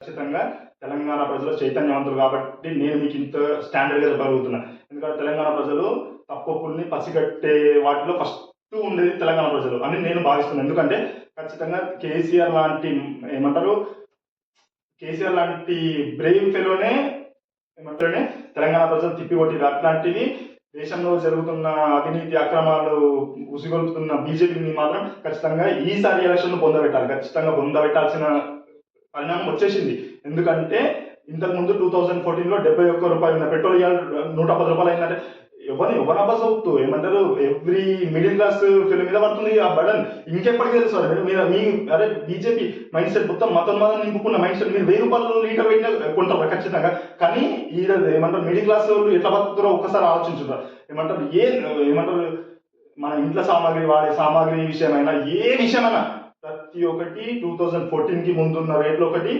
ఖచ్చితంగా తెలంగాణ ప్రజలు చైతన్యవంతులు కాబట్టి నేను మీకు ఇంత స్టాండర్డ్గా చెప్పగలుగుతున్నా. ఎందుకంటే తెలంగాణ ప్రజలు తప్పొప్పుల్ని పసిగట్టే వాటిలో ఫస్ట్ ఉండేది తెలంగాణ ప్రజలు అని నేను భావిస్తున్నాను. ఎందుకంటే ఖచ్చితంగా కేసీఆర్ లాంటి ఏమంటారు కేసీఆర్ లాంటి బ్రెయిన్ ఫెలోనే ఏమంటారనే తెలంగాణ ప్రజలు తిప్పికొట్టిరు. అట్లాంటివి దేశంలో జరుగుతున్న అవినీతి అక్రమాలు ఉసిగొల్పుతున్న బీజేపీని మాత్రం ఖచ్చితంగా ఈసారి ఎలక్షన్ పొందబెట్టాలి. ఖచ్చితంగా పొందబెట్టాల్సిన పరిణామం వచ్చేసింది. ఎందుకంటే ఇంతకుముందు 2014లో 71 రూపాయలు ఉన్న పెట్రోల్ ఇవాళ 110 రూపాయలు అయిందంటే ఎవరు అబ్బస్ అవుతూ ఏమంటారు ఎవ్రీ మిడిల్ క్లాస్ ఫిల్మ్ మీద పడుతుంది ఆ బడన్. ఇంకెప్పటికీ తెలుసు మీరు మీ అరే బీజేపీ మైండ్ సెట్ మొత్తం మతం నింపుకున్న మైండ్ సెట్ మీరు 1000 రూపాయలు లీటర్ పెట్టిన కొంటారు ఖచ్చితంగా. కానీ ఈ ఏమంటారు మిడిల్ క్లాస్ వాళ్ళు ఎట్లా బతుకుతారో ఒక్కసారి ఆలోచించుంటారు. ఏమంటారు మన ఇంట్లో సామాగ్రి వాడే సామాగ్రి విషయమైనా ఏ విషయమైనా ప్రతి ఒక్కటి 2014కి ముందున్న రేట్లు ఒకటి